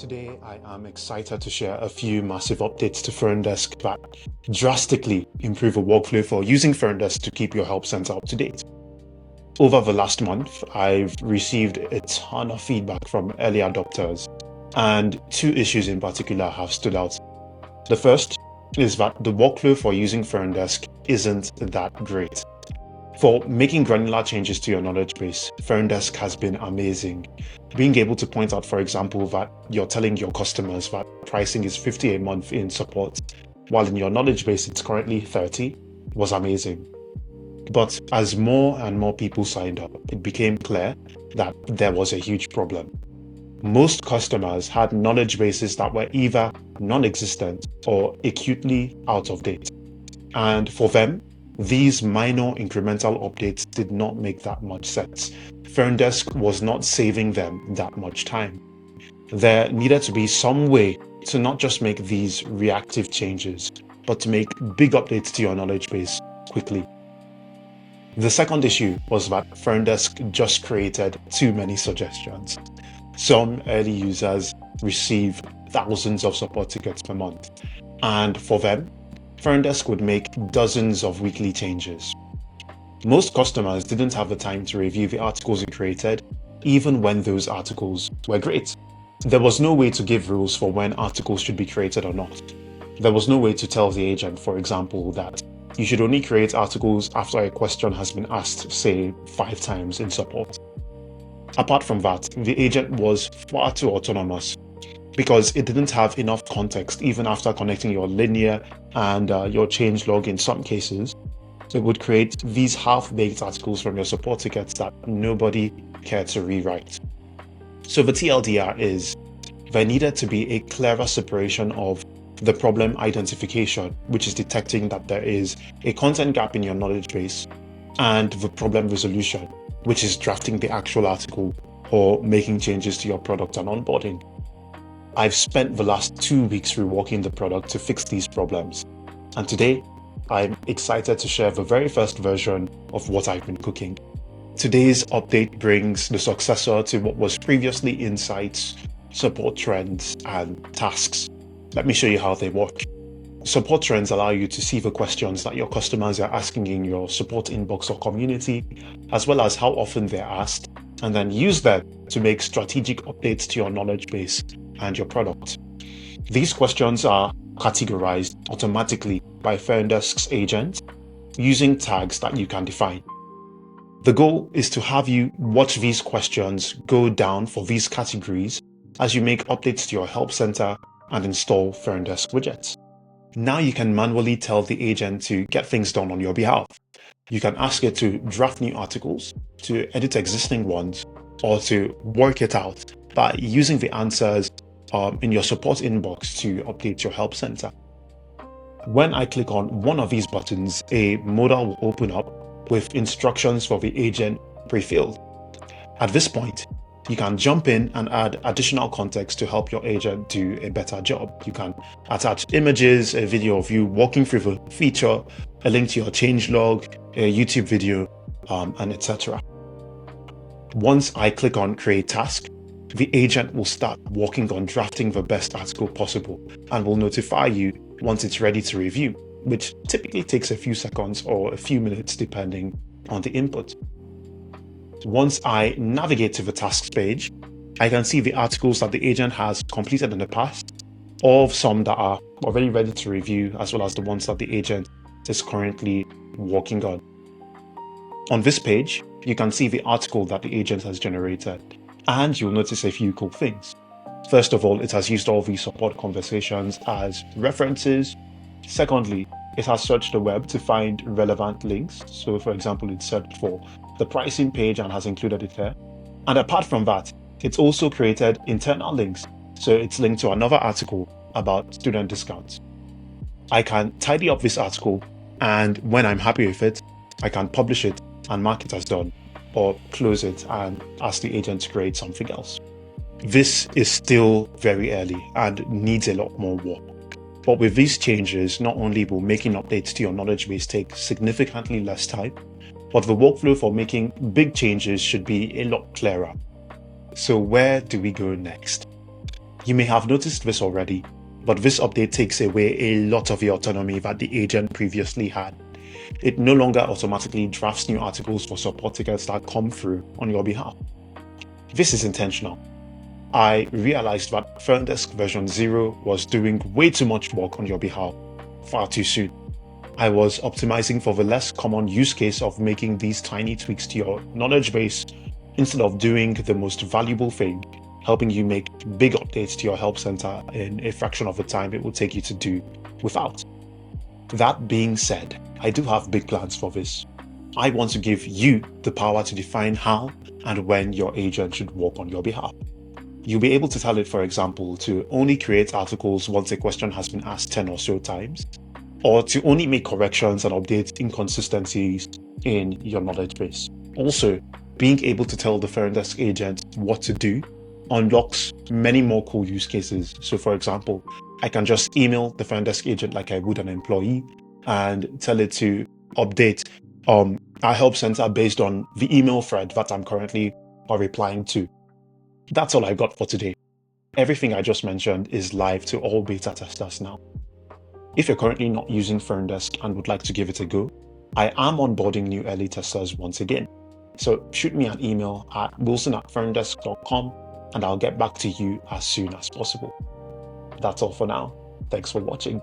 Today, I am excited to share a few massive updates to Ferndesk that drastically improve a workflow for using Ferndesk to keep your help center up to date. Over the last month, I've received a ton of feedback from early adopters, and two issues in particular have stood out. The first is that the workflow for using Ferndesk isn't that great. For making granular changes to your knowledge base, Ferndesk has been amazing. Being able to point out, for example, that you're telling your customers that pricing is 50 a month in support, while in your knowledge base it's currently 30, was amazing. But as more and more people signed up, it became clear that there was a huge problem. Most customers had knowledge bases that were either non-existent or acutely out of date. And for them, these minor incremental updates did not make that much sense. Ferndesk was not saving them that much time. There needed to be some way to not just make these reactive changes, but to make big updates to your knowledge base quickly. The second issue was that Ferndesk just created too many suggestions. Some early users receive thousands of support tickets per month, and for them, Ferndesk would make dozens of weekly changes. Most customers didn't have the time to review the articles it created, even when those articles were great. There was no way to give rules for when articles should be created or not. There was no way to tell the agent, for example, that you should only create articles after a question has been asked, say, 5 times in support. Apart from that, the agent was far too autonomous because it didn't have enough context even after connecting your linear and your changelog in some cases. It would create these half-baked articles from your support tickets that nobody cared to rewrite. So the TLDR is, there needed to be a clearer separation of the problem identification, which is detecting that there is a content gap in your knowledge base, and the problem resolution, which is drafting the actual article or making changes to your product and onboarding. I've spent the last 2 weeks reworking the product to fix these problems, and today I'm excited to share the very first version of what I've been cooking. Today's update brings the successor to what was previously Insights, Support Trends, and Tasks. Let me show you how they work. Support Trends allow you to see the questions that your customers are asking in your support inbox or community, as well as how often they're asked, and then use them to make strategic updates to your knowledge base and your product. These questions are categorized automatically by Ferndesk agent using tags that you can define. The goal is to have you watch these questions go down for these categories as you make updates to your help center and install Ferndesk widgets. Now you can manually tell the agent to get things done on your behalf. You can ask it to draft new articles, to edit existing ones, or to work it out by using the answers in your support inbox to update your help center. When I click on one of these buttons, a modal will open up with instructions for the agent pre-filled. At this point, you can jump in and add additional context to help your agent do a better job. You can attach images, a video of you walking through the feature, a link to your changelog, a YouTube video, and etc. Once I click on Create Task, the agent will start working on drafting the best article possible and will notify you once it's ready to review, which typically takes a few seconds or a few minutes depending on the input. Once I navigate to the tasks page, I can see the articles that the agent has completed in the past, or some that are already ready to review, as well as the ones that the agent is currently working on. On this page, you can see the article that the agent has generated, and you'll notice a few cool things. First of all, it has used all these support conversations as references. Secondly, it has searched the web to find relevant links. So for example, it searched for the pricing page and has included it here. And apart from that, it's also created internal links. So it's linked to another article about student discounts. I can tidy up this article, and when I'm happy with it, I can publish it and mark it as done, or close it and ask the agent to create something else. This is still very early and needs a lot more work. But with these changes, not only will making updates to your knowledge base take significantly less time, but the workflow for making big changes should be a lot clearer. So where do we go next? You may have noticed this already, but this update takes away a lot of the autonomy that the agent previously had. It no longer automatically drafts new articles for support tickets that come through on your behalf. This is intentional. I realized that Ferndesk version 0 was doing way too much work on your behalf far too soon. I was optimizing for the less common use case of making these tiny tweaks to your knowledge base instead of doing the most valuable thing, helping you make big updates to your help center in a fraction of the time it will take you to do without. That being said, I do have big plans for this. I want to give you the power to define how and when your agent should work on your behalf. You'll be able to tell it, for example, to only create articles once a question has been asked 10 or so times, or to only make corrections and update inconsistencies in your knowledge base. Also, being able to tell the Ferndesk agent what to do unlocks many more cool use cases. So for example, I can just email the Ferndesk agent like I would an employee and tell it to update our help center based on the email thread that I'm currently replying to. That's all I got for today. Everything I just mentioned is live to all beta testers now. If you're currently not using Ferndesk and would like to give it a go, I am onboarding new early testers once again. So shoot me an email at wilson@ferndesk.com and I'll get back to you as soon as possible. That's all for now. Thanks for watching.